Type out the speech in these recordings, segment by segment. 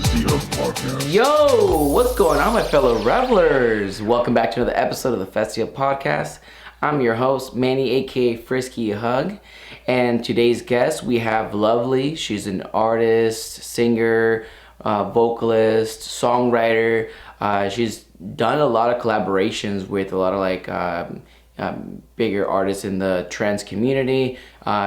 Festy Hub Podcast. Yo, what's going on, my fellow revelers? Welcome back to another episode of the Festy Hub Podcast. I'm your host, Manny, aka Frisky Hug, and today's guest we have Lovlee. She's an artist, singer, vocalist, songwriter. She's done a lot of collaborations with a lot of bigger artists in the trance community.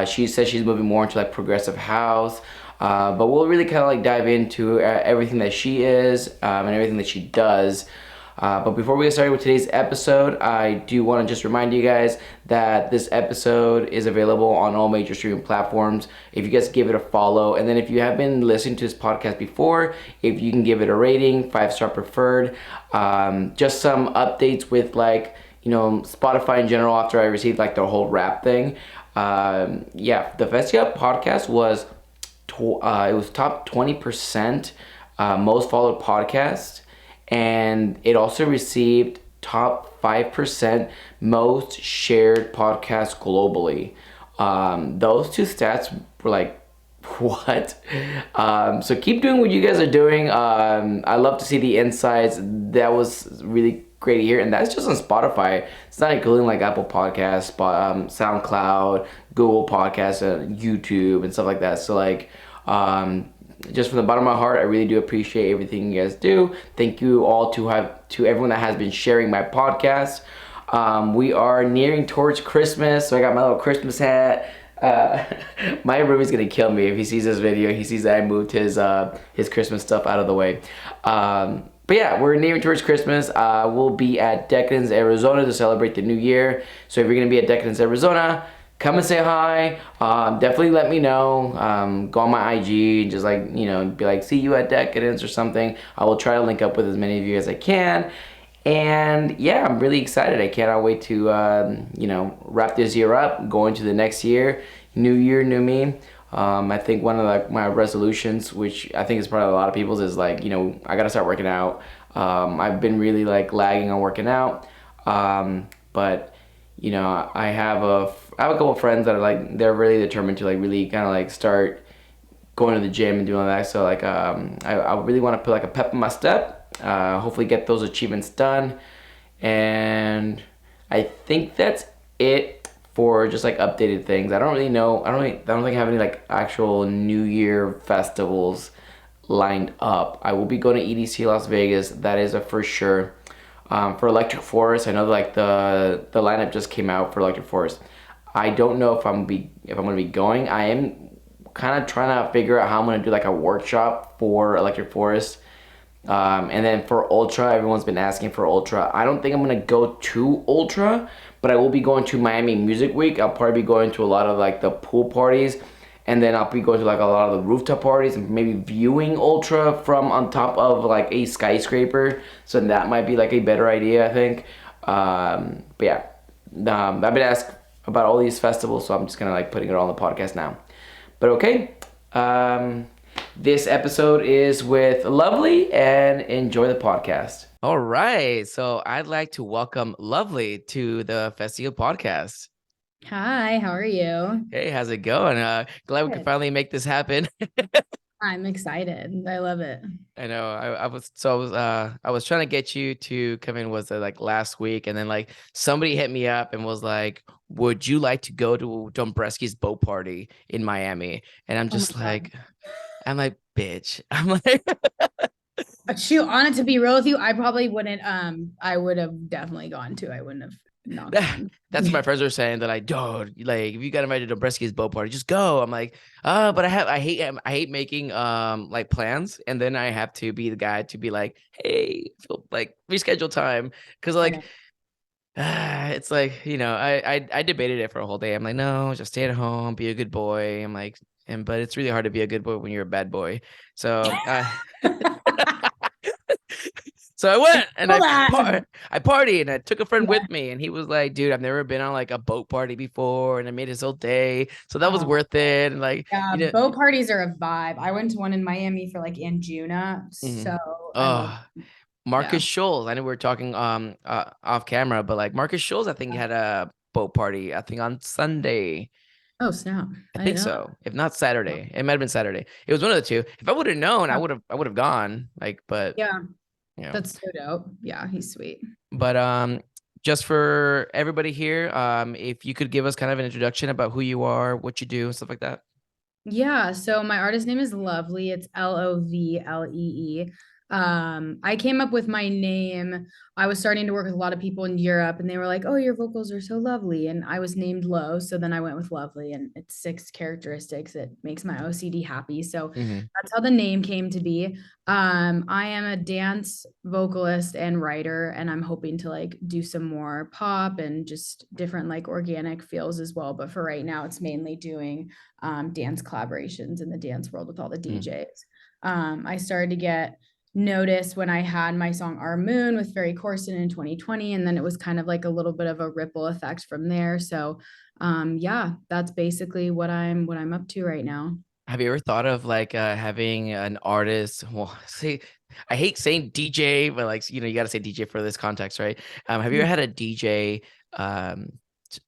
She says she's moving more into like progressive house. But we'll really kind of like dive into everything that she is and everything that she does. But before we get started with today's episode, I do want to just remind you guys that this episode is available on all major streaming platforms. If you guys give it a follow, and then if you have been listening to this podcast before, if you can give it a rating, 5-star preferred. Just some updates with like, you know, Spotify in general after I received like the whole rap thing. The Festy Hub Podcast was it was top 20% most followed podcast, and it also received top 5% most shared podcast globally. Those two stats were like, what? So keep doing what you guys are doing. I love to see the insights. That was really great to hear, and that's just on Spotify. It's not including like Apple Podcasts, SoundCloud, Google Podcasts, YouTube, and stuff like that. So like, just from the bottom of my heart, I really do appreciate everything you guys do. Thank you all to everyone that has been sharing my podcast. We are nearing towards Christmas, so I got my little Christmas hat. My roomie's gonna kill me if he sees this video. He sees that I moved his Christmas stuff out of the way. But yeah, we're nearing towards Christmas. We'll be at Decadence, Arizona to celebrate the new year. So if you're going to be at Decadence, Arizona, come and say hi. Definitely let me know. Go on my IG, just like, you know, be like, see you at Decadence or something. I will try to link up with as many of you as I can. And yeah, I'm really excited. I cannot wait to, wrap this year up, go into the next year. New year, new me. I think one of like my resolutions, which I think is probably a lot of people's, is like, you know, I gotta start working out. I've been really like lagging on working out, but you know, I have a couple of friends that are like, they're really determined to like really kind of like start going to the gym and doing all that. So like, I really want to put like a pep in my step. Hopefully get those achievements done, and I think that's it for just like updated things. I don't really know. I don't think I have any like actual New Year festivals lined up. I will be going to EDC Las Vegas. That is a for sure. For Electric Forest, I know like the lineup just came out for Electric Forest. I don't know if I'm gonna be going. I am kind of trying to figure out how I'm gonna do like a workshop for Electric Forest. And then for Ultra, everyone's been asking for Ultra. I don't think I'm gonna go to Ultra, but I will be going to Miami Music Week. I'll probably be going to a lot of like the pool parties, and then I'll be going to like a lot of the rooftop parties and maybe viewing Ultra from on top of like a skyscraper. So that might be like a better idea, I think. But yeah, I've been asked about all these festivals, so I'm just kind of like putting it all on the podcast now. But okay, this episode is with Lovlee, and enjoy the podcast. All right, so I'd like to welcome Lovlee to the Festy Hub Podcast. Hi, how are you? Hey, how's it going? Glad we could finally make this happen. I'm excited. I love it. I know. I was trying to get you to come in, was like last week, and then like somebody hit me up and was like, "Would you like to go to Dombresky's boat party in Miami?" And I'm just like, bitch. I'm like, shoot, on it, to be real with you, I probably wouldn't. I would have definitely gone to. I wouldn't have not gone. That's what my friends were saying, that like, dude, like if you got invited to Dombresky's boat party, just go. I'm like, but I hate making like plans, and then I have to be the guy to be like, hey, like reschedule time, because like. It's like, you know, I debated it for a whole day. I'm like, no, just stay at home, be a good boy. I'm like, but it's really hard to be a good boy when you're a bad boy. So so I went and I partied, and I took a friend with me, and he was like, dude, I've never been on like a boat party before, and I made his whole day, so that was worth it. And like, yeah, you know, boat parties are a vibe. I went to one in Miami for like Anjuna, so Marcus Scholes. I know we were talking off camera, but like Marcus Scholes, I think had a boat party, I think on Sunday. Oh, snap. I I think didn't know so. If not that. Saturday, it might have been Saturday. It was one of the two. If I would have known, Yeah. I would have gone. Like, but Yeah. you know, That's so dope. Yeah, he's sweet. but just for everybody here, if you could give us kind of an introduction about who you are, what you do, and stuff like that. Yeah, so my artist name is Lovlee. It's Lovlee. I came up with my name. I was starting to work with a lot of people in Europe, and they were like, "Oh, your vocals are so lovely." And I was named Lo, so then I went with Lovely, and it's 6 characteristics. It makes my OCD happy. So that's how the name came to be. I am a dance vocalist and writer, and I'm hoping to like do some more pop and just different like organic feels as well. But for right now, it's mainly doing dance collaborations in the dance world with all the DJs. I started to get noticed when I had my song Our Moon with Ferry Corsten in 2020, and then it was kind of like a little bit of a ripple effect from there. So yeah, that's basically what I'm up to right now. Have you ever thought of like having an artist? Well, say I hate saying DJ, but like you got to say DJ for this context, right? Have you ever had a DJ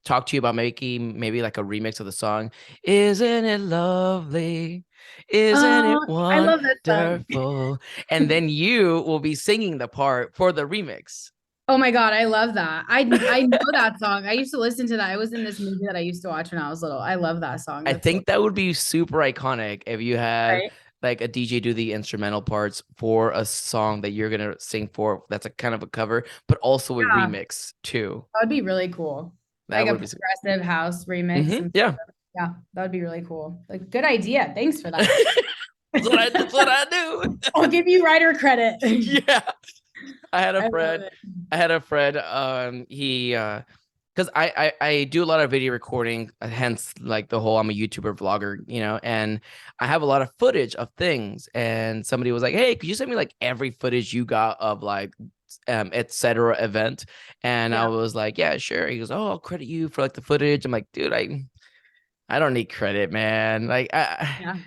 talk to you about making maybe like a remix of the song? Isn't it lovely? Isn't it I love that song. wonderful? And then you will be singing the part for the remix. Oh my God, I love that. I know that song. I used to listen to that. I was in this movie that I used to watch when I was little. I love that song. I That's think that would be super iconic if you had right. like a DJ do the instrumental parts for a song that you're gonna sing for. That's a kind of a cover, but also a remix too. That would be really cool. That Like a would be progressive house remix. yeah. Yeah, that would be really cool. Like, good idea. Thanks for that. That's what I do. I'll give you writer credit. Yeah. I had a friend. He because I do a lot of video recording, hence like the whole I'm a YouTuber vlogger, and I have a lot of footage of things. And somebody was like, "Hey, could you send me like every footage you got of like etc. event?" And I was like, "Yeah, sure." He goes, "Oh, I'll credit you for like the footage." I'm like, "Dude, I don't need credit, man. Like I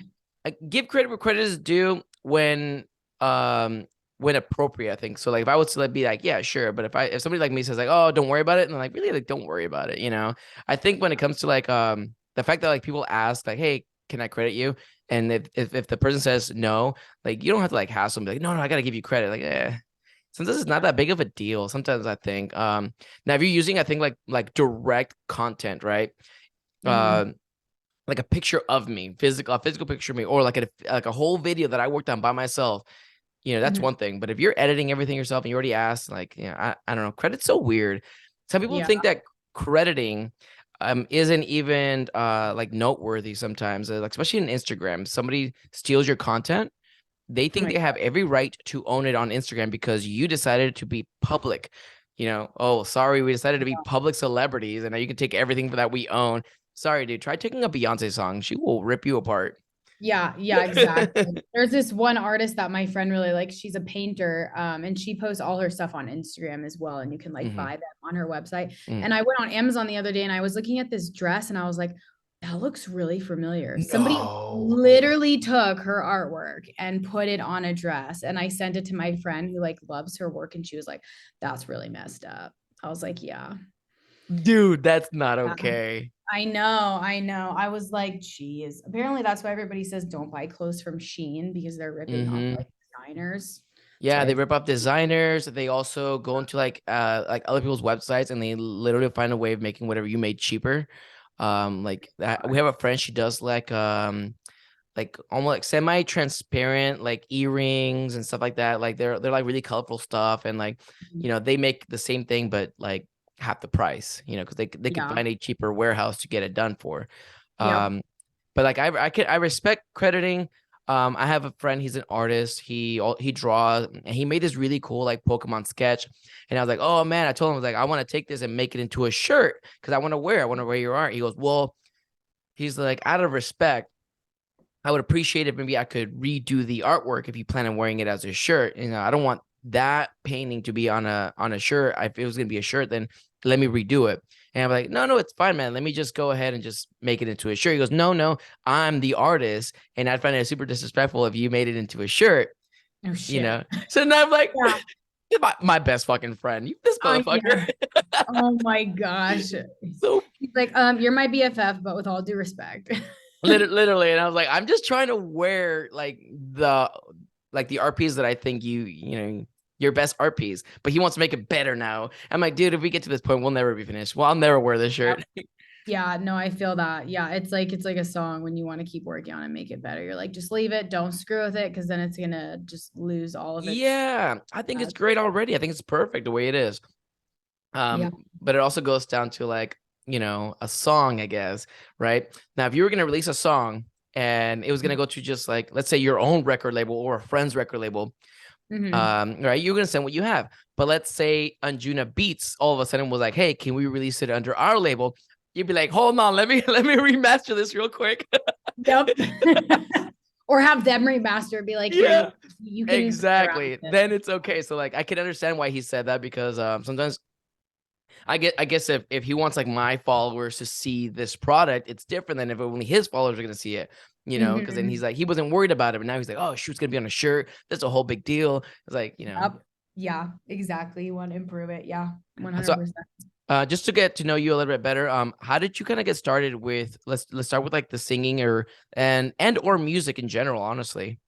give credit where credit is due when appropriate, I think. So like if I was to be like, yeah, sure. But if somebody like me says like, oh, don't worry about it, and I'm like, really, like, don't worry about it. I think when it comes to like the fact that like people ask like, hey, can I credit you? And if the person says no, like you don't have to like hassle them, be like, no, I gotta give you credit. Like, sometimes it's not that big of a deal. Sometimes I think now if you're using, I think like direct content, right? Like a picture of me, a physical picture of me, or like a whole video that I worked on by myself. That's one thing. But if you're editing everything yourself and you already asked, like, I don't know, credit's so weird. Some people think that crediting isn't even like noteworthy sometimes, like especially in Instagram. Somebody steals your content, they think they have every right to own it on Instagram because you decided to be public. Oh, sorry, we decided to be public celebrities, and now you can take everything that we own. Sorry, dude, try taking a Beyonce song. She will rip you apart. Yeah, exactly. There's this one artist that my friend really likes. She's a painter, and she posts all her stuff on Instagram as well, and you can like buy them on her website. And I went on Amazon the other day and I was looking at this dress and I was like, that looks really familiar. Somebody literally took her artwork and put it on a dress, and I sent it to my friend who like loves her work, and she was like, that's really messed up. I was like, yeah. Dude, that's not okay. I know. I was like, geez. Apparently that's why everybody says don't buy clothes from Shein, because they're ripping off like designers. Yeah, they rip off designers. They also go into like other people's websites, and they literally find a way of making whatever you made cheaper. Like that. We have a friend, she does like almost like semi-transparent like earrings and stuff like that. Like they're like really colorful stuff, and like they make the same thing but like half the price, because they can find a cheaper warehouse to get it done for. But like I respect crediting. I have a friend, he's an artist, he draws, and he made this really cool like Pokemon sketch, and I was like, oh man, I told him, I was like, I want to take this and make it into a shirt because I want to wear your art. He goes, well, he's like, out of respect, I would appreciate if maybe I could redo the artwork if you plan on wearing it as a shirt. I don't want that painting to be on a shirt. If it was gonna be a shirt, then let me redo it. And I'm like, no, it's fine, man. Let me just go ahead and just make it into a shirt. He goes, no, I'm the artist, and I'd find it super disrespectful if you made it into a shirt. Oh shit. So now I'm like, My best fucking friend. You this Oh yeah. motherfucker. Oh my gosh. So He's like, you're my BFF, but with all due respect. literally, and I was like, I'm just trying to wear the RPs that I think your best RPs, but he wants to make it better now. I'm like, dude, if we get to this point, we'll never be finished. Well, I'll never wear this shirt. Yeah, no, I feel that. Yeah, it's like a song when you want to keep working on it, make it better. You're like, just leave it, don't screw with it, because then it's gonna just lose all of its. Yeah, I think it's great already. I think it's perfect the way it is. Yeah. But it also goes down to a song, I guess, right? Now, if you were gonna release a song and it was gonna go to just like, let's say your own record label or a friend's record label, right? You're gonna send what you have. But let's say Anjunabeats all of a sudden was like, hey, can we release it under our label? You'd be like, hold on, let me remaster this real quick. Yep. Or have them remaster, be like, Yeah, you can exactly. Then it's okay. So like I can understand why he said that, because sometimes I guess if he wants like my followers to see this product, it's different than if only his followers are gonna see it, because then he's like, he wasn't worried about it, but now he's like, oh shoot, it's gonna be on a shirt. That's a whole big deal. It's like, Yep. Yeah, exactly. You want to improve it. Yeah, So 100%. just to get to know you a little bit better, how did you kind of get started with, let's start with like the singing or music in general, honestly.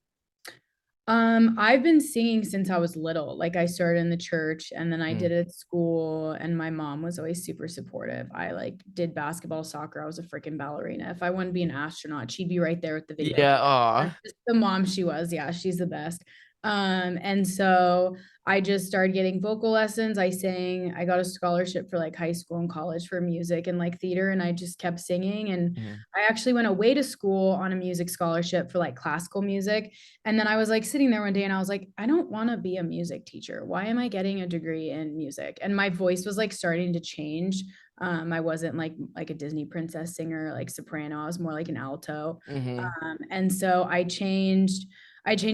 I've been singing since I was little. Like I started in the church and then I Mm. did it at school, and my mom was always super supportive. I like did basketball, soccer. I was a freaking ballerina. If I wanted to be an astronaut, she'd be right there with the video Yeah. camera. That's just the mom she was. Yeah, she's the best. And so I just started getting vocal lessons. I sang, I got a scholarship for like high school and college for music and like theater, and I just kept singing. And I actually went away to school on a music scholarship for like classical music. And then I was like sitting there one day and I was like, I don't want to be a music teacher. Why am I getting a degree in music? And my voice was like starting to change. I wasn't like a Disney princess singer, like soprano. I was more like an alto. And so I changed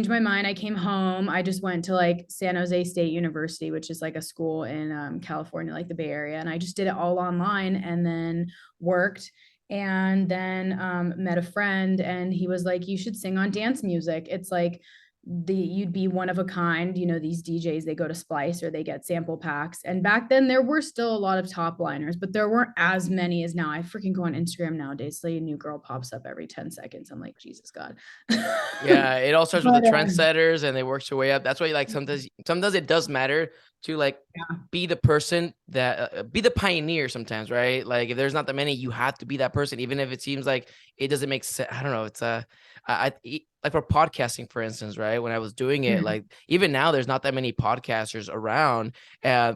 my mind. I came home. I just went to like San Jose State University, which is like a school in California, like the Bay Area. And I just did it all online and then worked, and then met a friend, and he was like, you should sing on dance music. It's like you'd be one of a kind. These DJs, they go to Splice or they get sample packs. And back then there were still a lot of top liners, but there weren't as many as now. I freaking go on Instagram nowadays, like a new girl pops up every 10 seconds. I'm like, Jesus God. Yeah, it all starts with But the trendsetters and they work their way up. That's why like sometimes it does matter to like be the person that be the pioneer sometimes, right? Like if there's not that many, you have to be that person, even if it seems like it doesn't make sense. I don't know. It's like for podcasting, for instance, right? When I was doing it, like even now, there's not that many podcasters around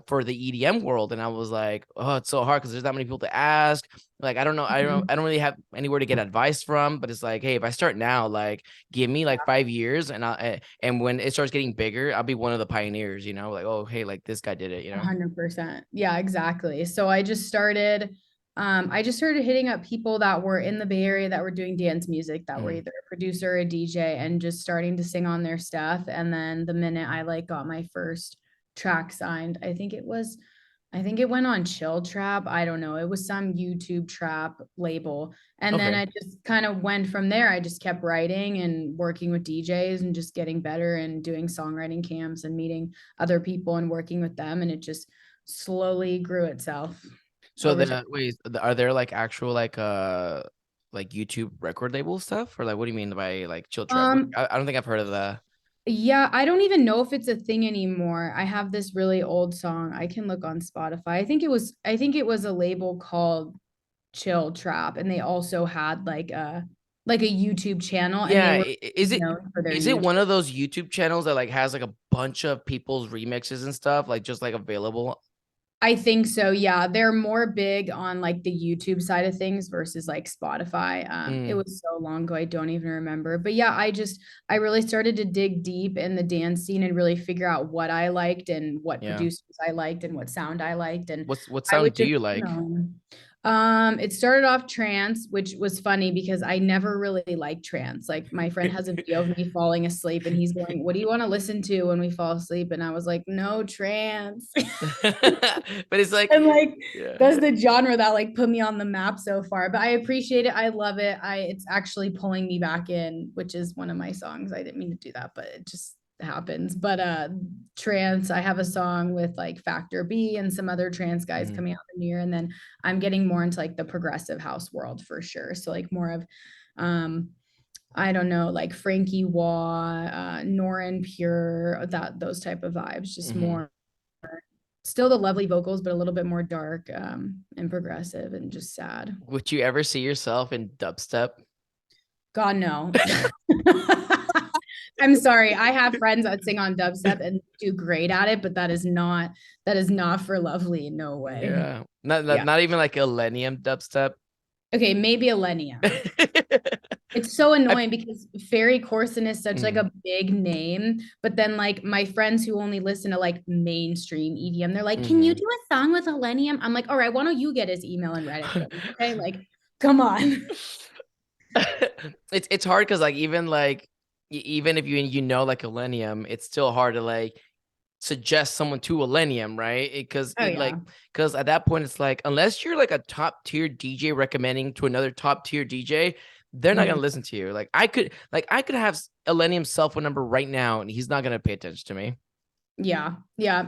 for the EDM world, and I was like, oh, it's so hard because there's not many people to ask. Like I don't know, I don't really have anywhere to get advice from. But it's like, hey, if I start now, like give me like 5 years, and when it starts getting bigger, I'll be one of the pioneers. Like, oh, hey, like this guy did it. 100%. Yeah, exactly. So I just started hitting up people that were in the Bay Area that were doing dance music, that were either a producer or a DJ, and just starting to sing on their stuff. And then the minute I like got my first track signed, I think it went on Chill Trap. I don't know. It was some YouTube trap label. And then Okay. I just kind of went from there. I just kept writing and working with DJs and just getting better and doing songwriting camps and meeting other people and working with them. And it just slowly grew itself So over time. are there like actual like YouTube record label stuff, or like what do you mean by like chill trap? Um, I don't think I've heard of that. yeah, I don't even know if it's a thing anymore. I have this really old song. I can look on Spotify. I think it was a label called Chill Trap, and they also had like a YouTube channel, and they Yeah, were is it known for their is it YouTube. one of those YouTube channels that like has like a bunch of people's remixes and stuff like just like available? I think so. Yeah, they're more big on like the YouTube side of things versus like Spotify. It Mm, was so long ago, I don't even remember. But yeah, I really started to dig deep in the dance scene and really figure out what I liked and what yeah. producers I liked and what sound I liked. And What I sound would do just, you like? it started off trance, which was funny because I never really liked trance. Like my friend has a video of me falling asleep and he's going, "What do you want to listen to when we fall asleep?" And I was like, "No, trance." But it's like, And like yeah. that's the genre that like put me on the map so far. But I appreciate it. I love it. It's actually pulling me back in, which is one of my songs. I didn't mean to do that, but it just happens. But trance. I have a song with like Factor B and some other trance guys coming out in the year. And then I'm getting more into like the progressive house world for sure. So like more of I don't know, like Frankie Wah, Norin Pure, those type of vibes, just more still the lovely vocals, but a little bit more dark and progressive and just sad. Would you ever see yourself in dubstep? God, no. I'm sorry. I have friends that sing on dubstep and do great at it, but that is not for Lovely. No way. Yeah. Not even like a Millennium dubstep. Okay, maybe a Millennium. It's so annoying because Ferry Corsten is such like a big name, but then like my friends who only listen to like mainstream EDM, they're like, "Can you do a song with Millennium?" I'm like, "All right, why don't you get his email and write it for me?" Okay, like, come on. It's hard because like even if you know like Millennium, it's still hard to like suggest someone to Millennium, right? Because because at that point it's like unless you're like a top tier DJ recommending to another top tier DJ, they're not gonna listen to you. Like I could have Millennium's cell phone number right now, and he's not gonna pay attention to me. Yeah,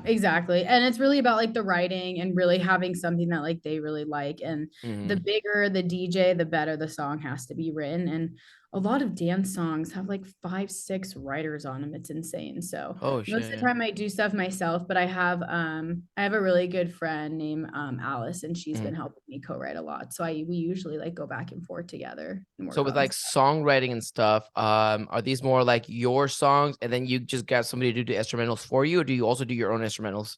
exactly. And it's really about like the writing and really having something that like they really like. And the bigger the DJ, the better the song has to be written. And a lot of dance songs have like 5, 6 writers on them. It's insane. So most of the time I do stuff myself, but I have a really good friend named Alice, and she's been helping me co-write a lot. So we usually like go back and forth together. So with like songwriting and stuff, are these more like your songs and then you just got somebody to do the instrumentals for you, or do you also do your own instrumentals?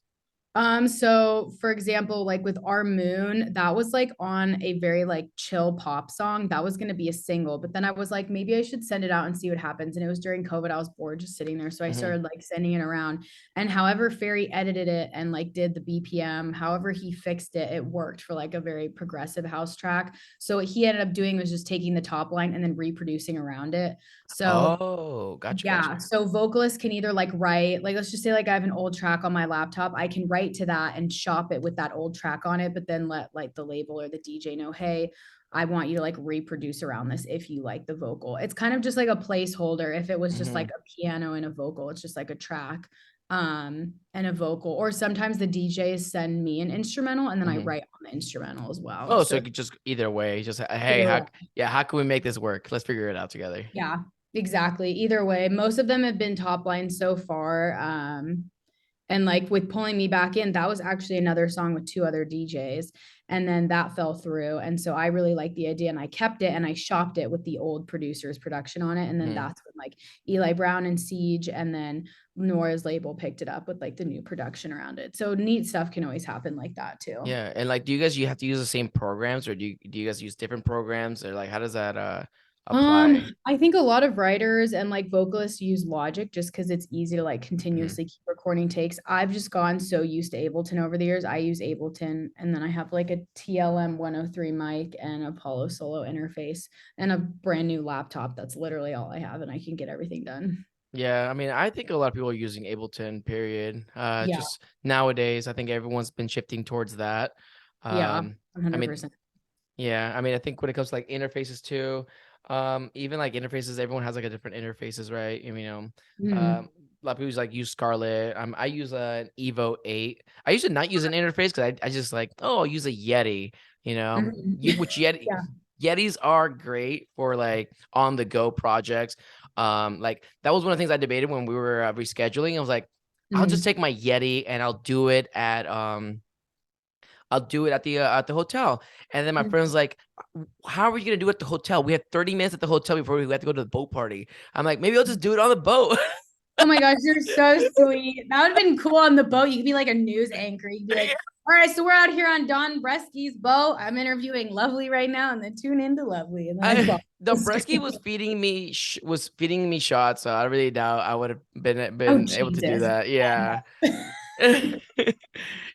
So for example, like with Our Moon, that was like on a very like chill pop song. That was going to be a single, but then I was like, maybe I should send it out and see what happens. And it was during COVID. I was bored just sitting there. So I started like sending it around, and however Ferry edited it and like did the BPM, however he fixed it, it worked for like a very progressive house track. So what he ended up doing was just taking the top line and then reproducing around it. So gotcha. Yeah. So Vocalist can either like write, like, let's just say like I have an old track on my laptop. I can write to that and shop it with that old track on it, but then let like the label or the DJ know, hey, I want you to like reproduce around this if you like the vocal. It's kind of just like a placeholder. If it was just like a piano and a vocal, it's just like a track and a vocal. Or sometimes the DJs send me an instrumental and then I write on the instrumental as well. Oh, so you could just either way, just hey, how can we make this work? Let's figure it out together. Yeah, exactly. Either way, most of them have been top line so far. And like with pulling me back in, that was actually another song with 2 other DJs, and then that fell through. And so I really liked the idea and I kept it and I shopped it with the old producer's production on it. And then that's when like Eli Brown and Siege and then Nora's label picked it up with like the new production around it. So neat stuff can always happen like that too. Yeah. And like, do you have to use the same programs, or do you guys use different programs, or like how does that apply? I think a lot of writers and like vocalists use Logic just because it's easy to like continuously keep recording takes. I've just gone so used to Ableton over the years. I use Ableton, and then I have like a TLM 103 mic and Apollo Solo interface and a brand new laptop. That's literally all I have, and I can get everything done. Yeah, I mean, I think a lot of people are using Ableton, period. Just nowadays, I think everyone's been shifting towards that. 100%. I mean, I think when it comes to like interfaces too, even like interfaces, everyone has like a different interfaces, right? You know, a lot of people like use Scarlett. I use an Evo 8. I used to not use an interface because I just like, I'll use a Yeti, which Yetis are great for like on the go projects. Like that was one of the things I debated when we were rescheduling. I was like, I'll just take my Yeti and I'll do it at the hotel. And then my friend's like, how are you gonna do it at the hotel? We had 30 minutes at the hotel before we had to go to the boat party. I'm like, maybe I'll just do it on the boat. Oh my gosh, you're so sweet. That would have been cool on the boat. You could be like a news anchor. You'd be like, all right, so we're out here on Don Bresky's boat. I'm interviewing Lovely right now, and then tune into Lovely. And then Don Bresky was feeding me shots, so I really doubt I would have been able to do that. Yeah.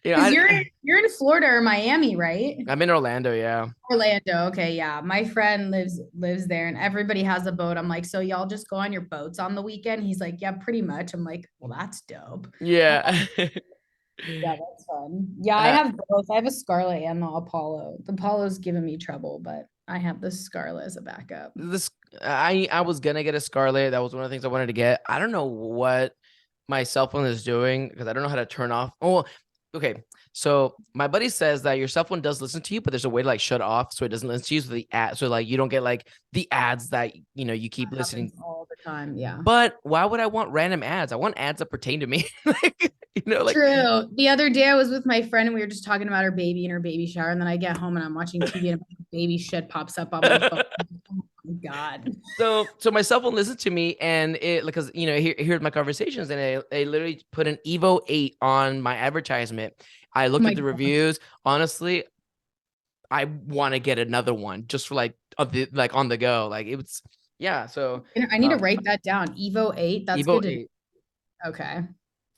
You're in Florida or Miami, right? I'm in Orlando. Yeah. Orlando. Okay. Yeah. My friend lives there, and everybody has a boat. I'm like, so y'all just go on your boats on the weekend? He's like, yeah, pretty much. I'm like, well, that's dope. Yeah. Yeah, that's fun. Yeah, I have both. I have a Scarlett and the Apollo. The Apollo's giving me trouble, but I have the Scarlett as a backup. I was gonna get a Scarlett. That was one of the things I wanted to get. I don't know what my cell phone is doing, because I don't know how to turn off. Oh, okay. So my buddy says that your cell phone does listen to you, but there's a way to like shut off so it doesn't listen to you. So the ad, so like you don't get like the ads that you keep listening. All the time. Yeah. But why would I want random ads? I want ads that pertain to me. Like, like True. The other day I was with my friend and we were just talking about her baby and her baby shower. And then I get home and I'm watching TV and baby shit pops up on my phone. Oh my God. So my cell phone listens to me, and it, because here's my conversations, and I literally put an Evo 8 on my advertisement. I looked at the reviews. Honestly, I want to get another one just for like on the go. Like it was, yeah. So I need to write that down. Evo 8. That's Evo good. 8. Okay.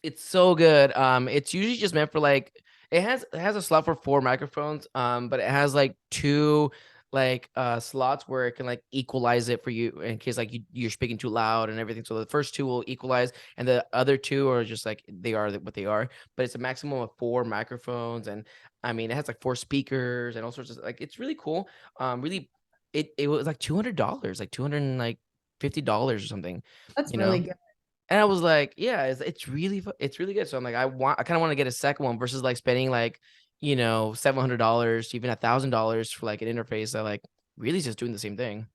It's so good. It's usually just meant for like, it has a slot for 4 microphones. But it has like 2 like slots where it can like equalize it for you in case like you're speaking too loud and everything. So the first 2 will equalize, and the other 2 are just like they are what they are. But it's a maximum of 4 microphones, and I mean it has like 4 speakers and all sorts of, like, it's really cool. Really, it was like $200, like $250 or something. That's really good. And I was like, yeah, it's really good. So I'm like, I kind of want to get a second one versus like spending like, $700 to even $1,000 for like an interface that like really is just doing the same thing.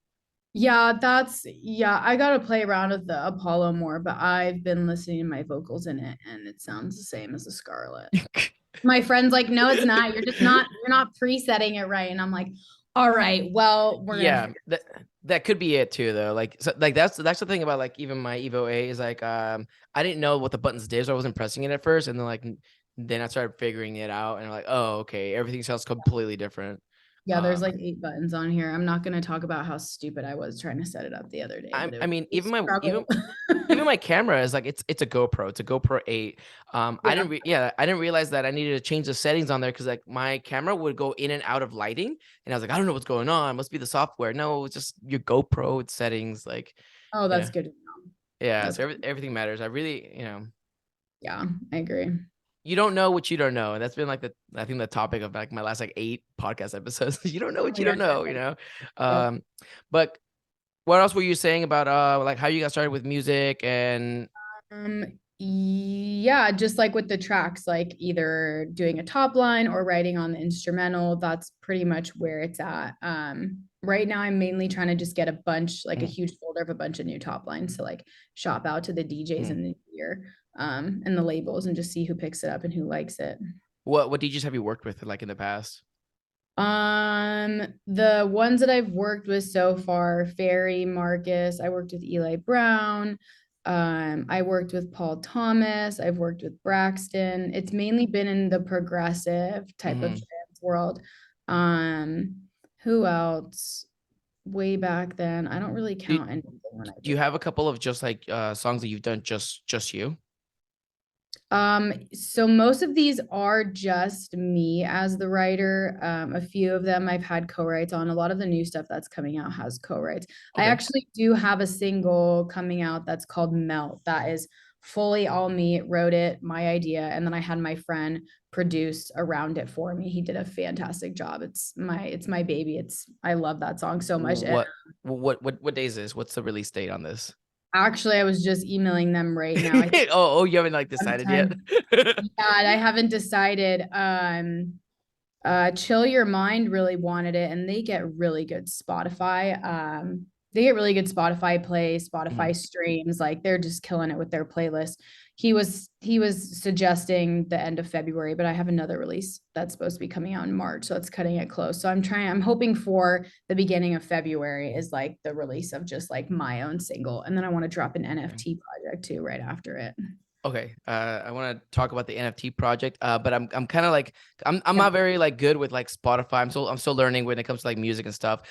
Yeah, I gotta play around with the Apollo more, but I've been listening to my vocals in it and it sounds the same as a Scarlett. My friend's like, no, it's not. You're not presetting it right. And I'm like, all right, well, we're gonna that could be it too, though. Like, so like that's the thing about like even my Evo 8 is like I didn't know what the buttons did, so I wasn't pressing it at first, and then I started figuring it out, and I'm like, oh, okay, everything sounds completely different. Yeah, there's like 8 buttons on here. I'm not going to talk about how stupid I was trying to set it up the other day. I mean, even my camera is like, it's a GoPro. It's a GoPro 8. I didn't realize that I needed to change the settings on there because like my camera would go in and out of lighting, and I was like, I don't know what's going on. It must be the software. No, it's just your GoPro settings. Like, oh, that's good to know. Yeah, so everything matters. I really, Yeah, I agree. You don't know what you don't know, and that's been like I think the topic of like my last like 8 podcast episodes. You don't know what you don't know, But what else were you saying about like how you got started with music? And yeah, just like with the tracks, like either doing a top line or writing on the instrumental. That's pretty much where it's at. Right now I'm mainly trying to just get a bunch, like a huge folder of a bunch of new top lines to like shop out to the DJs in the year, and the labels, and just see who picks it up and who likes it. What DJs have you worked with like in the past? The ones that I've worked with so far, Ferry, Marcus, I worked with Eli Brown. I worked with Paul Thomas. I've worked with Braxton. It's mainly been in the progressive type of trance world. Who else? Way back then, I don't really count anything. Do you have a couple of just like songs that you've done just you? So most of these are just me as the writer. A few of them I've had co-writes on. A lot of the new stuff that's coming out has co-writes. Okay. I actually do have a single coming out that's called Melt. That is fully all me. Wrote it, my idea, and then I had my friend produce around it for me. He did a fantastic job. It's my baby. I love that song so much. What day is this? What's the release date on this? Actually, I was just emailing them right now. Oh, you haven't like decided yet? Yeah, I haven't decided. Chill Your Mind really wanted it, and they get really good Spotify. They get really good Spotify plays, Spotify streams. Like they're just killing it with their playlist. He was suggesting the end of February, but I have another release that's supposed to be coming out in March, so it's cutting it close. So I'm hoping for the beginning of February is like the release of just like my own single, and then I want to drop an NFT project too right after it. Okay, I want to talk about the NFT project, but I'm kind of like I'm not very like good with like Spotify. I'm still learning when it comes to like music and stuff.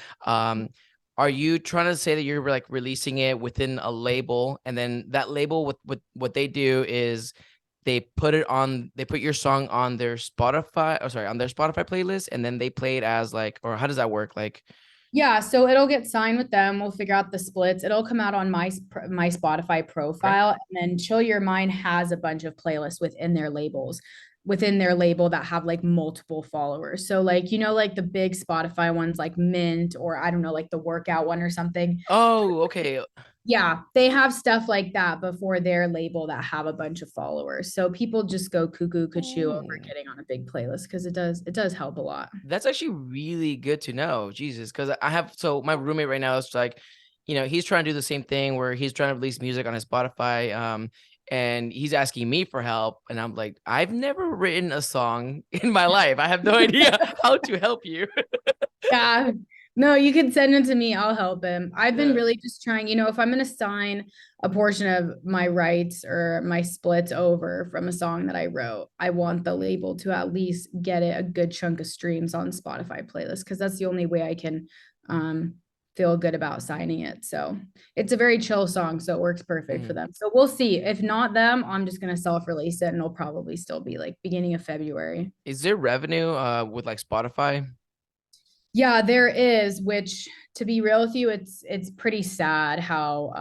Are you trying to say that you're like releasing it within a label, and then that label what they do is they put your song on their Spotify, on their Spotify playlist, and then they play it as like, or how does that work? Like, yeah, so it'll get signed with them. We'll figure out the splits. It'll come out on my Spotify profile, and then Chill Your Mind has a bunch of playlists within their label that have like multiple followers. So like, like the big Spotify ones like Mint, or I don't know, like the workout one or something. Oh, okay. Yeah, they have stuff like that before their label that have a bunch of followers. So people just go cuckoo cuckoo over Oh. getting on a big playlist because it does help a lot. That's actually really good to know. Jesus, because I have so my roommate right now is like, he's trying to do the same thing where he's trying to release music on his Spotify. And he's asking me for help, and I'm like, I've never written a song in my life. I have no idea how to help you. Yeah. No, you can send it to me. I'll help him. I've been Yeah. really just trying, if I'm going to sign a portion of my rights or my splits over from a song that I wrote, I want the label to at least get it a good chunk of streams on Spotify playlist because that's the only way I can feel good about signing it. So it's a very chill song, so it works perfect for Mm. them. So we'll see. If not them, I'm just going to self-release it and it'll probably still be like beginning of February. Is there revenue with like Spotify? Yeah, there is, which to be real with you, it's pretty sad how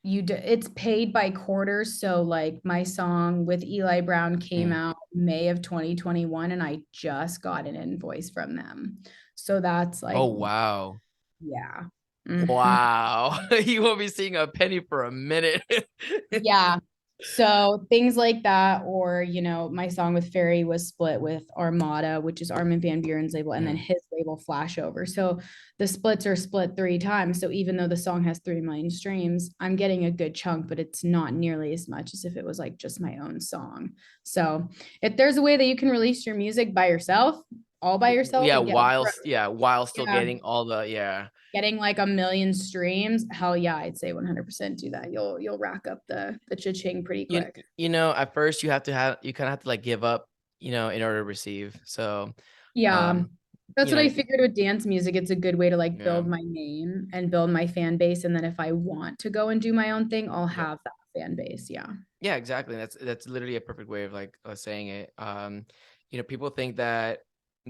it's paid by quarters. So like my song with Eli Brown came Mm. out May of 2021 and I just got an invoice from them. So that's like, Oh wow. yeah. Mhm. Wow. You won't be seeing a penny for a minute. Yeah. So things like that, or my song with Ferry was split with Armada, which is Armin van Buuren's label, and then Mm. his label Flashover. So the splits are split 3 times. So even though the song has 3 million streams, I'm getting a good chunk, but it's not nearly as much as if it was like just my own song. So if there's a way that you can release your music by yourself, all by yourself, Yeah, and while still yeah, getting all the getting like 1 million streams, hell yeah, I'd say 100% do that. You'll rack up the cha-ching pretty you quick. at first you kind of have to like give up, in order to receive. So, Yeah. That's you what I know, figured with dance music. It's a good way to like yeah. build my name and build my fan base. And then if I want to go and do my own thing, I'll Yep. have that fan base. Yeah. Yeah, exactly. That's literally a perfect way of like saying it. People think that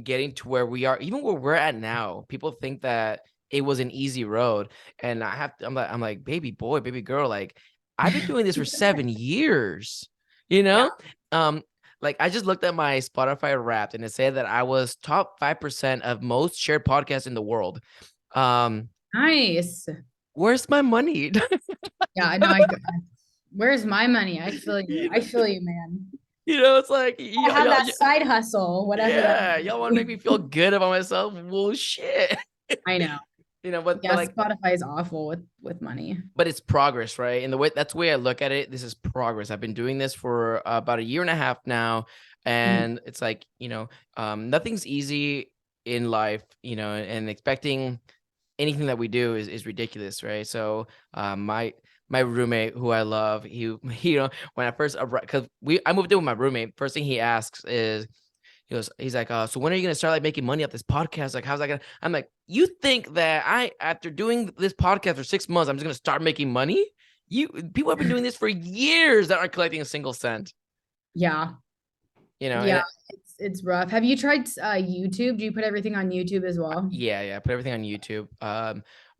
getting to where we are, even where we're at now, people think that it was an easy road. And I'm like, baby boy, baby girl, like I've been doing this for 7 years, you Yeah. know? Um, like I just looked at my Spotify Wrapped and it said that I was top 5% of most shared podcasts in the world. Um, Nice. where's my money? Yeah. I know. Where's my money? I feel you. I feel you, man. It's like I have that side hustle, whatever that yeah, y'all want to make me feel good about myself. Well, shit. I know. But Yeah, like, Spotify is awful with money. but it's progress, right? And that's the way I look at it. This is progress. I've been doing this for about a year and a half now, Mhm. and it's like, nothing's easy in life, and expecting anything that we do is ridiculous, right? So, my roommate, who I love, he when I first arrived, because I moved in with my roommate. First thing he asks is, he's like, so when are you gonna start like making money off this podcast? Like, how's that gonna? I'm like, you think that after doing this podcast for 6 months, I'm just gonna start making money? People have been doing this for years that aren't collecting a single cent. Yeah. And Yeah. It's rough. Have you tried YouTube? Do you put everything on YouTube as well? yeah, I put everything on YouTube.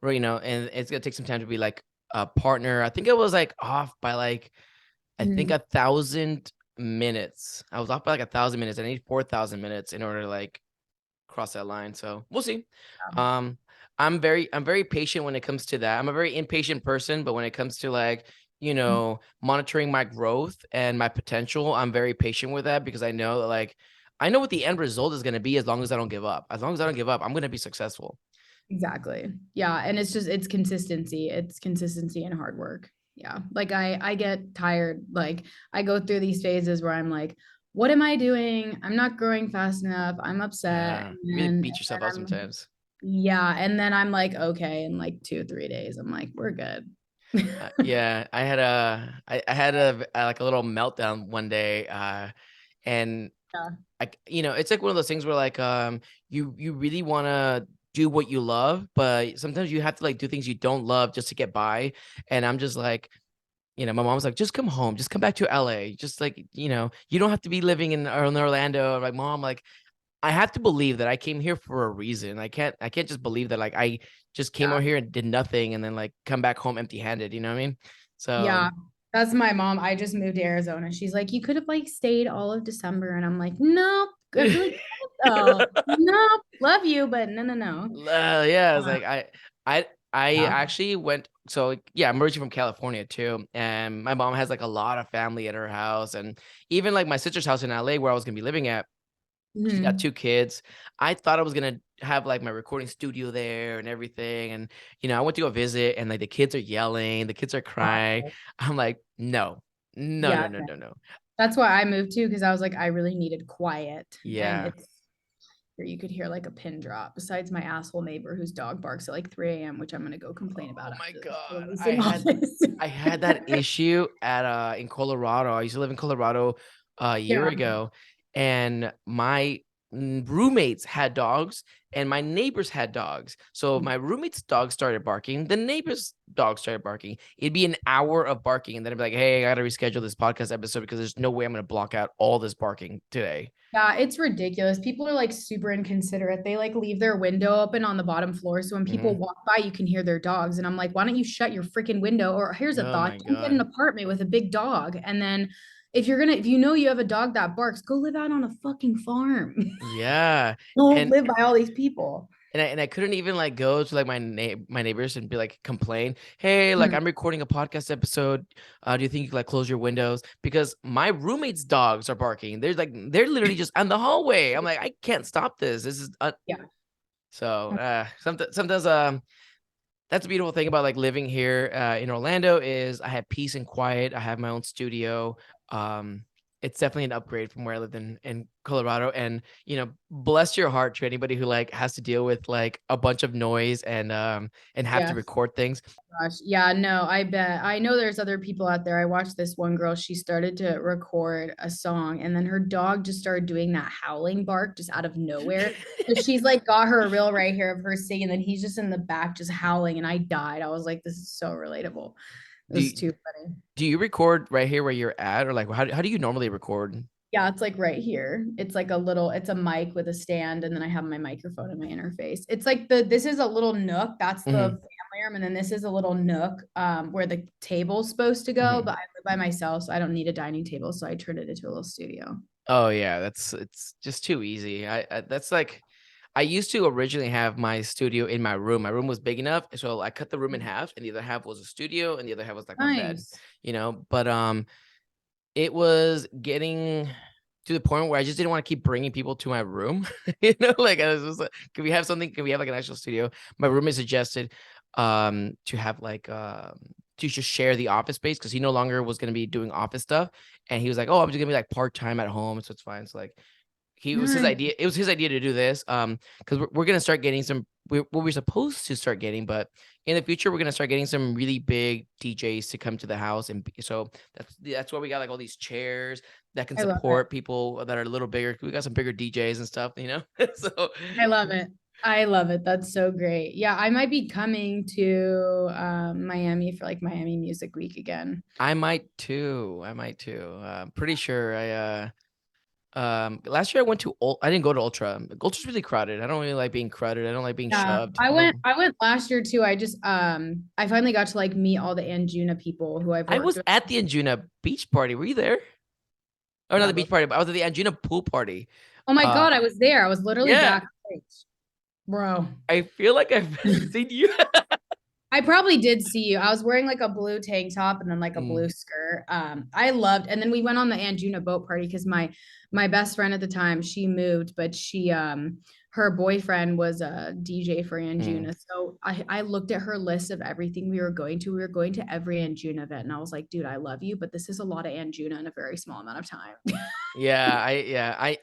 Where, and it's gonna take some time to be like a partner. I think it was like off by like I think Mhm. 1,000 minutes. I was off by like 1,000 minutes. I need 4,000 minutes in order to like cross that line. So we'll see. Um, I'm very patient when it comes to that. I'm a very impatient person, but when it comes to like, monitoring my growth and my potential, I'm very patient with that because I know that like I know what the end result is going to be as long as I don't give up. As long as I don't give up, I'm going to be successful. Exactly. Yeah. And it's consistency. It's consistency and hard work. Yeah. Like I get tired. Like I go through these phases where I'm like, what am I doing? I'm not growing fast enough. I'm upset. Yeah, you really And beat yourself then up sometimes. yeah. And then I'm like, okay, in like 2 or 3 days, I'm like, we're good. Yeah, I had like a little meltdown one day, and Yeah. it's like one of those things where like you really want to do what you love, but sometimes you have to like do things you don't love just to get by. And I'm just like, my mom's like, just come home, just come back to LA, just like, you don't have to be living in Orlando. I'm like, mom, like I have to believe that I came here for a reason. I can't just believe that like I just came Yeah. over here and did nothing and then like come back home empty-handed, you know what I mean? So Yeah. That's my mom. I just moved to Arizona. She's like, you could have like stayed all of December. And I'm like, nope. I really oh, nope. Love you, but no, no, no. yeah, it's Uh, like I yeah. actually went so yeah, I'm originally from California too, and my mom has like a lot of family at her house, and even like my sister's house in LA where I was gonna be living at. She's got Mhm. 2 kids. I thought I was gonna have, like, my recording studio there and everything, and, I went to go visit, and, like, the kids are yelling, the kids are crying. Oh, I'm like, "No. No, yeah, no, no, no, no." that's why I moved too, because I was like, I really needed quiet, and Yeah. it's where you could hear like a pin drop. Besides my asshole neighbor whose dog barks at like 3 a.m., which I'm gonna go complain Oh about my after this to the god. leasing office. I had that issue at, in Colorado. I used to live in Colorado a year Yeah, ago, and my roommates had dogs, and my neighbors had dogs. So if my roommate's dog started barking, the neighbor's dog started barking. It'd be an hour of barking, and then I'd be like, "Hey, I gotta reschedule this podcast episode because there's no way I'm gonna block out all this barking today." yeah, it's ridiculous. People are like super inconsiderate. They like leave their window open on the bottom floor. So when people Mhm. walk by, you can hear their dogs. And I'm like, why don't you shut your freaking window? Or here's a Oh thought, my don't get an god. apartment with a big dog. And then if you know you have a dog that barks, go live out on a fucking farm. Yeah. Don't And live by all these people. and I couldn't even like go to like my neighbors and be like complain, "Hey, like Mhm. I'm recording a podcast episode. Do you think you could like close your windows?" Because my roommate's dogs are barking. They're literally just on the hallway. I'm like, I can't stop this. This is Yeah. so sometimes that's the beautiful thing about like living here in Orlando is I have peace and quiet. I have my own studio. Um, it's definitely an upgrade from where I lived in Colorado. And bless your heart to anybody who like has to deal with like a bunch of noise and have to Yeah. record things. Gosh, yeah, no, I bet. I know there's other people out there. I watched this one girl, she started to record a song and then her dog just started doing that howling bark just out of nowhere. So she's like got her a reel right here of her singing, and then he's just in the back just howling, and I died. I was like, this is so relatable. It Do was you, too funny. do you record right here where you're at, or like how do you normally record? Yeah, it's like right here. It's like it's a mic with a stand, and then I have my microphone and my interface. It's like this is a little nook. That's the Hmm. family room. And then this is a little nook where the table's supposed to go, Hmm. but I live by myself, so I don't need a dining table. So I turned it into a little studio. Oh yeah, it's just too easy. That's like I used to originally have my studio in my room. My room was big enough, so I cut the room in half, and the other half was a studio, and the other half was like my bed. Nice. But it was getting to the point where I just didn't want to keep bringing people to my room. Like I was just like, can we have something? Can we have like an actual studio? My roommate suggested to have like to just share the office space because he no longer was gonna be doing office stuff. And he was like, "Oh, I'm just gonna be like part-time at home, so it's fine." So like he was his Nice. idea. It was his idea to do this. Because we're gonna start getting some. We're supposed to start getting, but in the future we're gonna start getting some really big DJs to come to the house, and so that's why we got like all these chairs that can I love it. support people that are a little bigger. We got some bigger DJs and stuff, So I love it. I love it. That's so great. Yeah, I might be coming to Miami for like Miami Music Week again. I might too. I might too. Pretty sure last year I went to I didn't go to Ultra. Ultra's really crowded. I don't really like being crowded. I don't like being Yeah, shoved. I went last year too. I just I finally got to like meet all the Anjuna people who I've I worked was with. at the Anjuna beach party. Were you there? Oh, not Yeah, the beach but party, but I was at the Anjuna pool party. oh my Uh, God, I was there. I was literally yeah, backstage. Bro. I feel like I've seen you. I probably did see you. I was wearing like a blue tank top and then like a blue Mm, skirt. I loved, and then we went on the Anjuna boat party because my best friend at the time, she moved, but she her boyfriend was a DJ for mm. Anjuna. So I looked at her list of everything we were going to. We were going to every Anjuna event, and I was like, dude, I love you, but this is a lot of Anjuna in a very small amount of time. I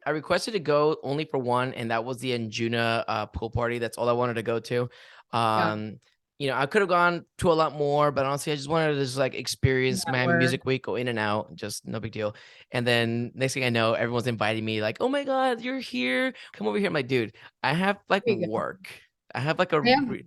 requested to go only for one, and that was the Anjuna pool party. That's all I wanted to go to. Yeah, Um, I could have gone to a lot more, but honestly, I just wanted to just like experience Miami network. Music Week, go in and out, just no big deal. And then next thing I know, everyone's inviting me, like, "Oh my God, you're here! Come over here." I'm like, dude, I have like There you go. work. I have like a. I have work.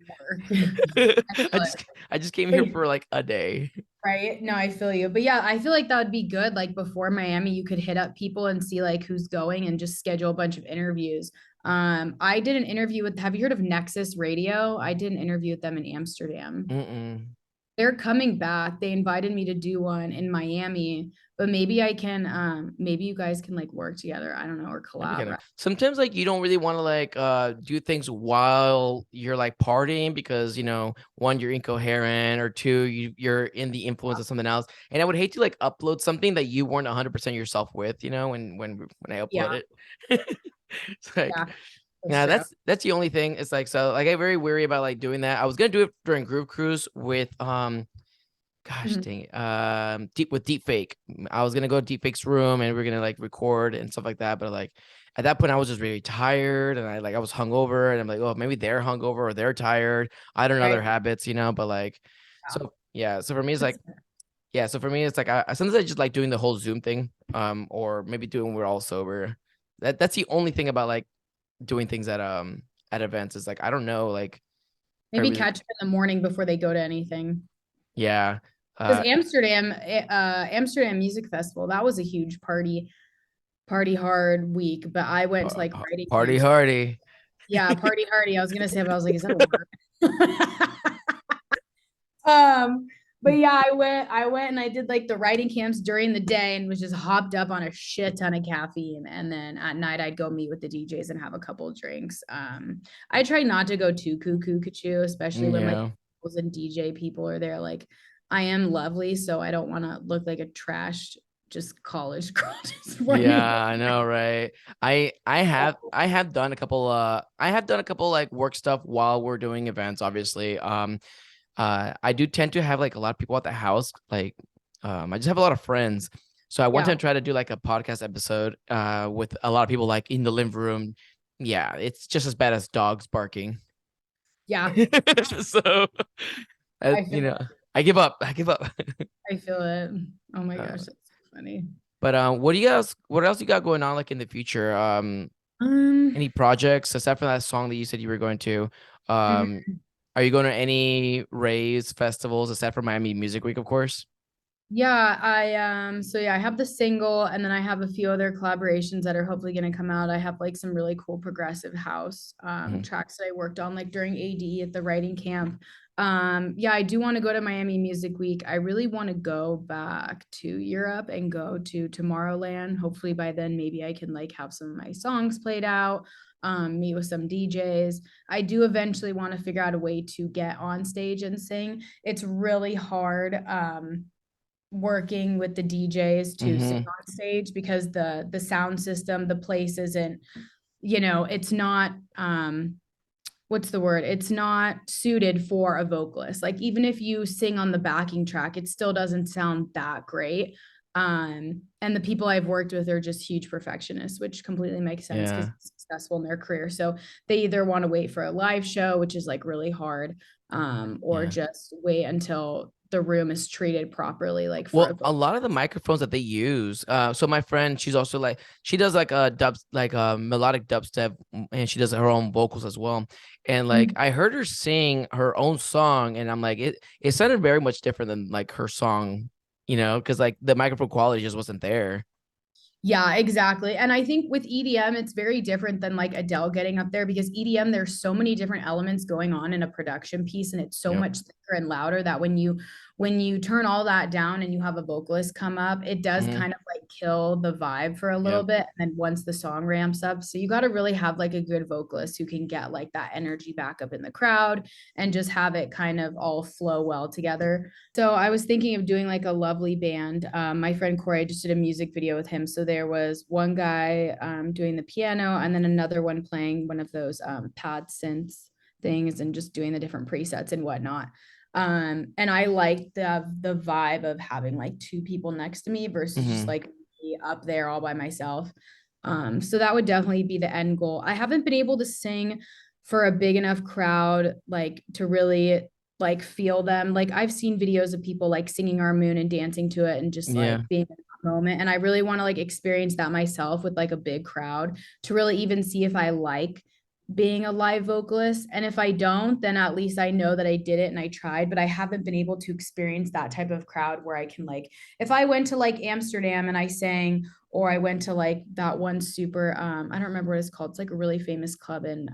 I I feel just I just came here it. for like a day. Right. No, I feel you. But yeah, I feel like that would be good. Like before Miami, you could hit up people and see like who's going and just schedule a bunch of interviews. I did an interview with, have you heard of Nexus Radio? I did an interview with them in Amsterdam. Mm-mm. They're coming back. They invited me to do one in Miami, but maybe I can maybe you guys can like work together. I don't know, or collab. Right? Sometimes like you don't really want to like do things while you're like partying because one, you're incoherent, or two, you're in the influence of something else. And I would hate to like upload something that you weren't 100% yourself with, when I upload it. It's like that's the only thing. It's like, so like I'm very weary about like doing that. I was gonna do it during Groove Cruise with gosh dang it, with Deepfake. I was gonna go to Deepfake's room and we're gonna like record and stuff like that, but like at that point I was just really tired, and I was hungover, and I'm like, oh, maybe they're hungover or they're tired. I don't know their habits, but like so for me it's like I sometimes I just like doing the whole Zoom thing, or maybe doing we're all sober. That's the only thing about like doing things at events is like, I don't know, like maybe catch them in the morning before they go to anything. Yeah. Because Amsterdam Music Festival, that was a huge party hard week, but I went to like writing party hardy. Yeah, party hardy. I was gonna say, but I was like, is that a word? But yeah, I went and I did like the writing camps during the day and was just hopped up on a shit ton of caffeine. And then at night I'd go meet with the DJs and have a couple of drinks. I try not to go too cuckoo, especially when like and DJ people are there. Like, I am Lovlee, so I don't want to look like a trashed just college girl. I know, right? I have done a couple like work stuff while we're doing events, obviously. I do tend to have like a lot of people at the house. Like, I just have a lot of friends. So I want to try to do like a podcast episode with a lot of people like in the living room. Yeah, it's just as bad as dogs barking. Yeah. So I give up. I feel it. Oh my gosh, that's so funny. But what else you got going on like in the future? Any projects aside from that song that you said you were going to? Are you going to any raves, festivals, aside from Miami Music Week, of course? Yeah, I have the single, and then I have a few other collaborations that are hopefully going to come out. I have like some really cool progressive house tracks that I worked on like during AD at the writing camp. I do want to go to Miami Music Week. I really want to go back to Europe and go to Tomorrowland. Hopefully by then maybe I can like have some of my songs played out, meet with some DJs. I do eventually want to figure out a way to get on stage and sing. It's really hard working with the DJs to sing on stage because the sound system, the place isn't, it's not what's the word? It's not suited for a vocalist. Like, even if you sing on the backing track, it still doesn't sound that great. And the people I've worked with are just huge perfectionists, which completely makes sense because they're successful in their career. So they either want to wait for a live show, which is like really hard, or just wait until the room is treated properly. Like, for a lot of the microphones that they use. So my friend, she's also like, she does like a melodic dubstep, and she does her own vocals as well. And like, I heard her sing her own song, and I'm like, it sounded very much different than like her song, because like the microphone quality just wasn't there. Yeah, exactly. And I think with EDM, it's very different than like Adele getting up there, because EDM, there's so many different elements going on in a production piece, and it's so much thicker and louder that when you turn all that down and you have a vocalist come up, it does kind of like kill the vibe for a little bit. And then once the song ramps up, so you got to really have like a good vocalist who can get like that energy back up in the crowd and just have it kind of all flow well together. So I was thinking of doing like a Lovlee band. My friend Corey, I just did a music video with him. So there was one guy doing the piano, and then another one playing one of those pad synths things and just doing the different presets and whatnot. And I like the vibe of having like two people next to me versus just like me up there all by myself. So that would definitely be the end goal. I haven't been able to sing for a big enough crowd like to really like feel them. Like, I've seen videos of people like singing Our Moon and dancing to it and just like being in that moment. And I really want to like experience that myself with like a big crowd to really even see if I like being a live vocalist. And if I don't, then at least I know that I did it and I tried. But I haven't been able to experience that type of crowd where I can like, if I went to like Amsterdam and I sang, or I went to like that one super I don't remember what it's called, it's like a really famous club in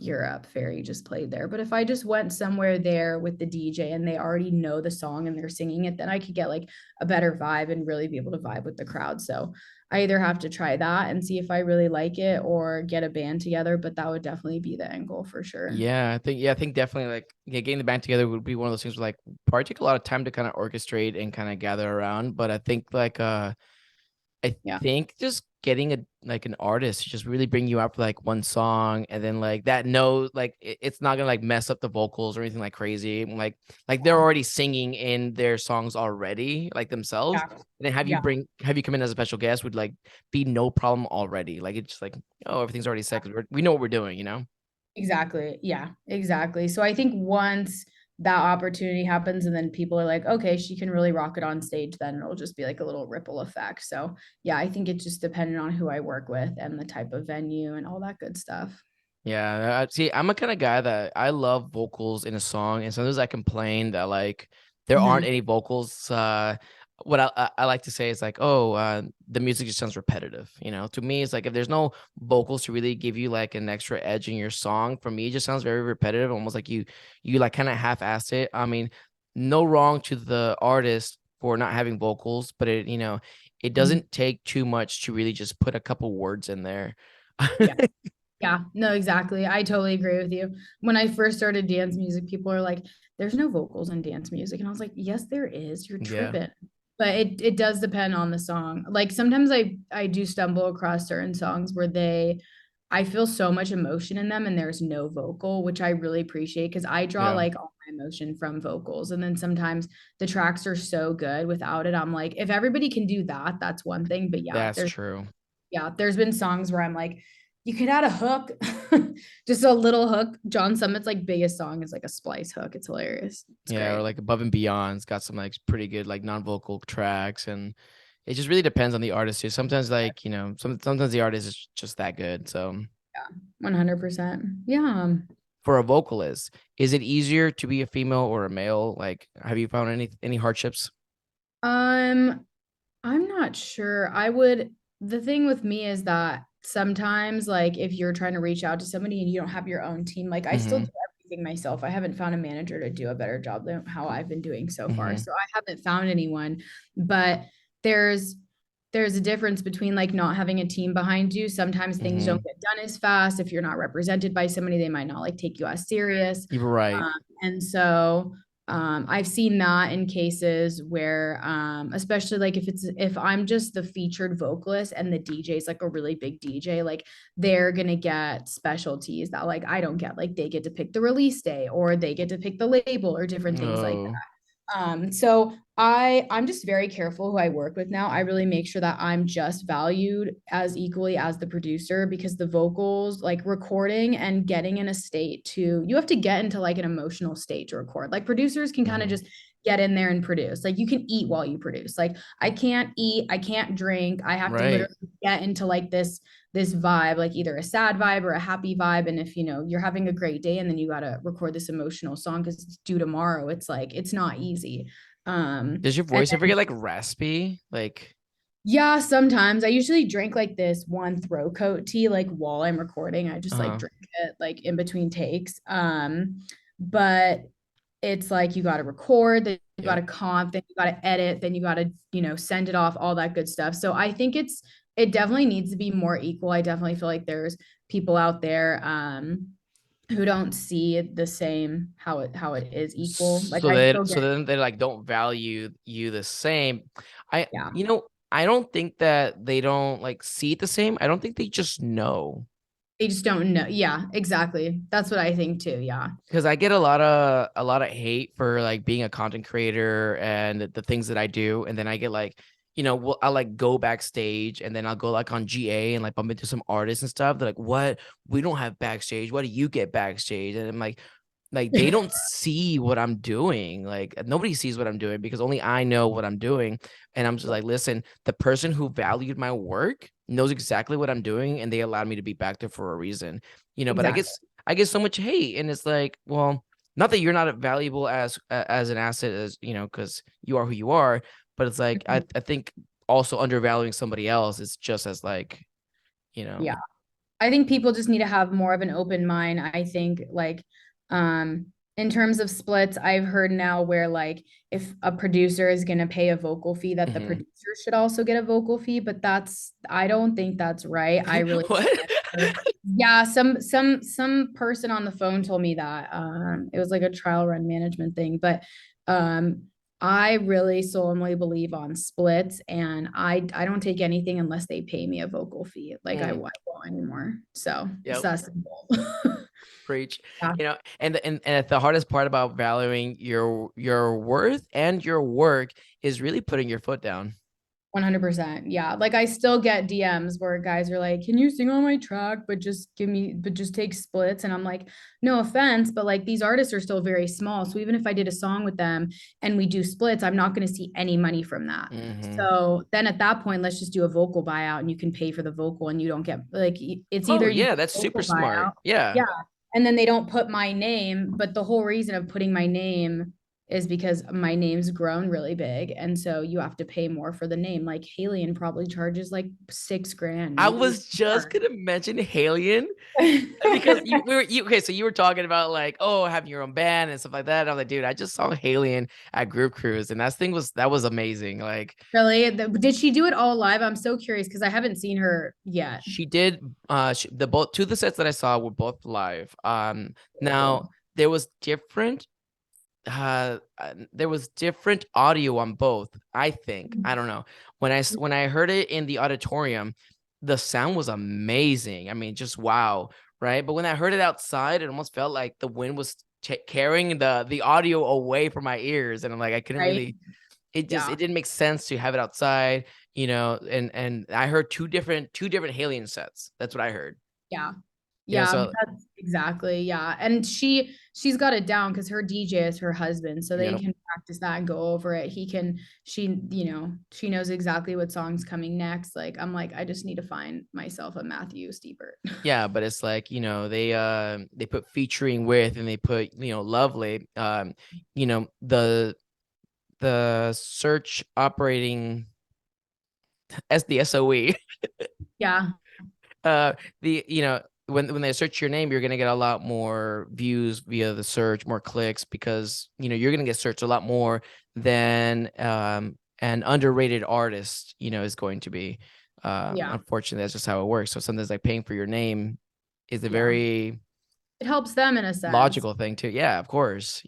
Europe. Ferry just played there. But if I just went somewhere there with the DJ and they already know the song and they're singing it, then I could get like a better vibe and really be able to vibe with the crowd. So I either have to try that and see if I really like it or get a band together, but that would definitely be the end goal for sure. Yeah, I think definitely like getting the band together would be one of those things where like probably take a lot of time to kind of orchestrate and kind of gather around. But I think like I Yeah. think just getting an artist to just really bring you out for like one song, and then like that knows like it's not gonna like mess up the vocals or anything like crazy. Like they're already singing in their songs already, like themselves. Yeah. And then have you come in as a special guest would like be no problem already. Like it's just like, oh, everything's already set 'cause we know what we're doing, you know? Exactly. Yeah, exactly. So I think once that opportunity happens and then people are like, okay, she can really rock it on stage, then it'll just be like a little ripple effect. So yeah, I think it's just dependent on who I work with and the type of venue and all that good stuff. Yeah, see, I'm a kind of guy that I love vocals in a song, and sometimes I complain that like there aren't Mhm. any vocals. What I like to say is like, oh, the music just sounds repetitive. You know, to me, it's like if there's no vocals to really give you like an extra edge in your song, for me, it just sounds very repetitive, almost like you like kind of half-assed it. I mean, no wrong to the artist for not having vocals, but it Mhm. doesn't take too much to really just put a couple words in there. Yeah. Yeah, no, exactly. I totally agree with you. When I first started dance music, people are like, there's no vocals in dance music. And I was like, yes, there is. You're Yeah, tripping. But it does depend on the song. Like sometimes I do stumble across certain songs where I feel so much emotion in them and there's no vocal, which I really appreciate because I draw yeah. like all my emotion from vocals. And then sometimes the tracks are so good without it. I'm like, if everybody can do that, that's one thing. But That's true. there's been songs where I'm like, you could add a hook, just a little hook. John Summit's like biggest song is like a splice hook. It's hilarious. It's Yeah, or great. like Above and Beyond's got some like pretty good like non-vocal tracks, and it just really depends on the artist too. Sometimes like, sometimes the artist is just that good. So Yeah, 100%. Yeah. for a vocalist, is it easier to be a female or a male? Like, have you found any hardships? Um, I'm not sure. The thing with me is that sometimes, like, if you're trying to reach out to somebody and you don't have your own team, like, I still Mm-hmm. do everything myself. I haven't found a manager to do a better job than how I've been doing so far. Mm-hmm. So I haven't found anyone, but there's there's a difference between like not having a team behind you. Sometimes things Mm-hmm. don't get done as fast. If you're not represented by somebody, they might not like take you as serious. You're right. And so I've seen that in cases where, especially like if I'm just the featured vocalist and the DJ is like a really big DJ, like they're gonna get specialties that like I don't get. Like they get to pick the release day or they get to pick the label or different things like Oh, so I'm just very careful who I work with now. I really make sure that I'm just valued as equally as the producer because the vocals, like recording and getting in a state to, you have to get into like an emotional state to record. Like producers can kind of mm-hmm. just get in there and produce. Like you can eat while you produce. Like I can't eat, I can't drink. I have to Right. literally get into like this vibe, like either a sad vibe or a happy vibe. And if you're having a great day and then you got to record this emotional song because it's due tomorrow, it's like it's not easy. Does your And voice ever get like raspy? Like, yeah, sometimes I usually drink like this one throat coat tea like while I'm recording. I just like uh, drink it like in between takes. But it's like you got to record, then you got yep. to comp, then you got to edit, then you got to, send it off, all that good stuff. So I think it definitely needs to be more equal. I definitely feel like there's people out there who don't see it the same how it is equal. Like So I then, still so get then they like don't value you the same. I, yeah. I don't think that they don't like see it the same. I don't think they just know. They just don't know. Yeah, exactly. That's what I think too. Yeah. Because I get a lot of hate for like being a content creator and the things that I do, and then I get like, I'll like go backstage, and then I'll go like on GA and like bump into some artists and stuff. They're like, "What? We don't have backstage. What do you get backstage?" And I'm like they don't see what I'm doing. Like nobody sees what I'm doing because only I know what I'm doing. And I'm just like, listen, the person who valued my work knows exactly what I'm doing, and they allowed me to be back there for a reason. But I Exactly. guess I get so much hate, and it's like, well, not that you're not valuable as an asset, as because you are who you are, but it's like I think also undervaluing somebody else is just as like, you know, Yeah. I think people just need to have more of an open mind. I think like in terms of splits, I've heard now where like if a producer is going to pay a vocal fee that the Hmm. producer should also get a vocal fee, but I don't think that's right. I really What? yeah, some person on the phone told me that it was like a trial run management thing, but um I really solemnly believe on splits, and I don't take anything unless they pay me a vocal fee. Like I Mm, won't anymore. So it's yep. that simple. Preach. Yeah, And the hardest part about valuing your worth and your work is really putting your foot down. 100%. Yeah. Like I still get DMs where guys are like, "Can you sing on my track, but just take splits?" And I'm like, "No offense, but like these artists are still very small. So even if I did a song with them and we do splits, I'm not going to see any money from that." Hmm. So then at that point, let's just do a vocal buyout and you can pay for the vocal and you don't get like it's Oh either you yeah, do that's a super vocal smart. buyout. Yeah. Yeah. And then they don't put my name, but the whole reason of putting my name is because my name's grown really big. And so you have to pay more for the name. Like Halion probably charges like 6 grand, I maybe was just more. gonna mention Halion because okay, so you were talking about like, oh, having your own band and stuff like that. And I'm like, dude, I just saw Halion at Group Cruise, and that was amazing. Like Really? Did she do it all live? I'm so curious because I haven't seen her yet. she did the both two of the sets that I saw were both live. Now Cool. there was there was different audio on both. I think, I don't know, when I heard it in the auditorium, the sound was amazing. I mean, just wow, right? But when I heard it outside, it almost felt like the wind was carrying the audio away from my ears, and I'm like, I couldn't Right? really. Yeah. It didn't make sense to have it outside, and I heard two different Halion sets. That's what I heard. Yeah. Yeah, So that's exactly. Yeah. And she's got it down because her DJ is her husband. So they yeah. can practice that and go over it. She knows exactly what song's coming next. Like I'm like, I just need to find myself a Matthew Steepert. Yeah, but it's like, they put featuring with, and they put, Lovely, the search operating as the SOE. Yeah. The when they search your name, you're gonna get a lot more views via the search, more clicks, because you're gonna get searched a lot more than an underrated artist, is going to be. Yeah. Unfortunately, that's just how it works. So sometimes like paying for your name is a Yeah. very It helps them in a sense. logical thing too. Yeah, of course.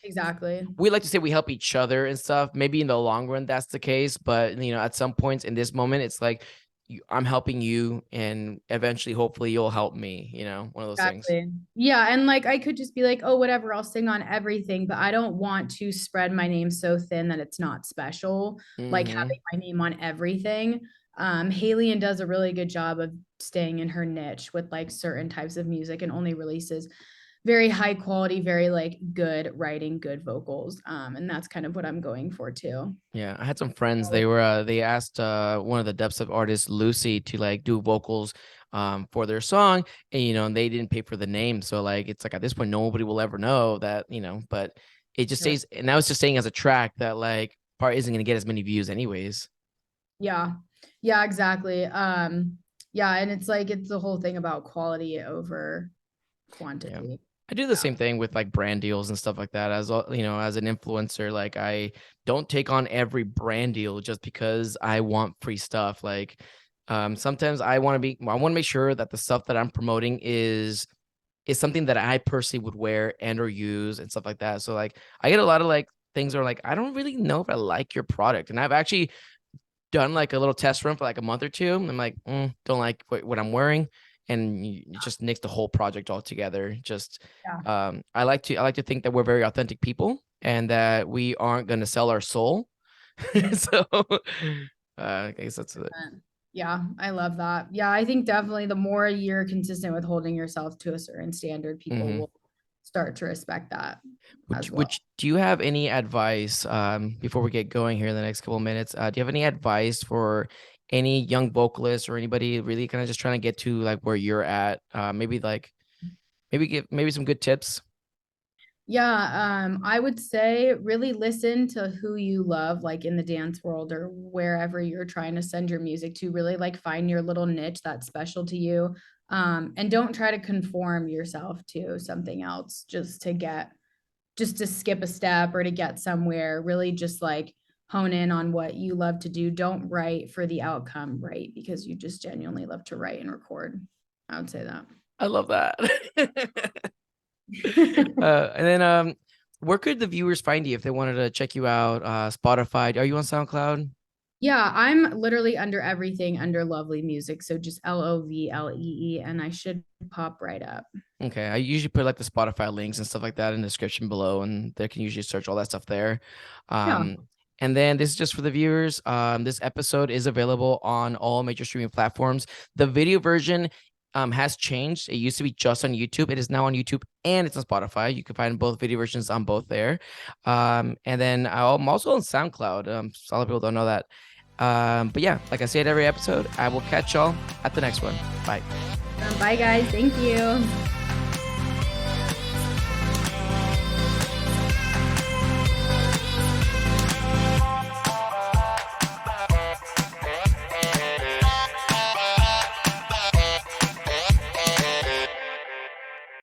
Exactly. We like to say we help each other and stuff. Maybe in the long run that's the case, but at some points in this moment, it's like I'm helping you, and eventually, hopefully, you'll help me. One of those things. Exactly. Yeah. And like I could just be like, oh, whatever, I'll sing on everything, but I don't want to spread my name so thin that it's not special, like Hmm. having my name on everything. Halion does a really good job of staying in her niche with like certain types of music and only releases very high quality, very like good writing, good vocals. And that's kind of what I'm going for too. Yeah, I had some friends. They asked one of the depths of artists, Lucy, to like do vocals for their song, and and they didn't pay for the name, so like it's like at this point nobody will ever know that, but it just Right. stays, and I was just saying as a track that like part isn't gonna get as many views anyways. Yeah. Yeah, exactly. Yeah, and it's like it's the whole thing about quality over Yeah. quantity. I do the Yeah. same thing with like brand deals and stuff like that. As an influencer, like I don't take on every brand deal just because I want free stuff. Like sometimes I want to make sure that the stuff that I'm promoting is something that I personally would wear and or use and stuff like that. So like I get a lot of like things that are like, I don't really know if I like your product. And I've actually done like a little test run for like a month or two. I'm like, don't like what I'm wearing, and you just nix the whole project altogether. Just Yeah. I like to think that we're very authentic people and that we aren't going to sell our soul. So I guess that's it. Yeah, I love that. Yeah, I think definitely the more you're consistent with holding yourself to a certain standard, people Hmm. will start to respect that as well. Which do you have any advice before we get going here in the next couple of minutes? Do you have any advice for any young vocalists or anybody really kind of just trying to get to like where you're at? Maybe like maybe give maybe some good tips. Yeah, I would say really listen to who you love, like in the dance world or wherever you're trying to send your music to, really like find your little niche that's special to you. And don't try to conform yourself to something else just to skip a step or to get somewhere. Really just like hone in on what you love to do. Don't write for the outcome, write because you just genuinely love to write and record. I would say that. I love that. And then where could the viewers find you if they wanted to check you out? Spotify. Are you on SoundCloud? Yeah, I'm literally under everything under LovleeMusic. So just Lovlee, and I should pop right up. Okay, I usually put like the Spotify links and stuff like that in the description below, and they can usually search all that stuff there. Yeah. And then this is just for the viewers. This episode is available on all major streaming platforms. The video version has changed. It used to be just on YouTube. It is now on YouTube and it's on Spotify. You can find both video versions on both there. And then I'm also on SoundCloud. A lot of people don't know that. But yeah, like I say at every episode, I will catch y'all at the next one. Bye. Bye, guys. Thank you.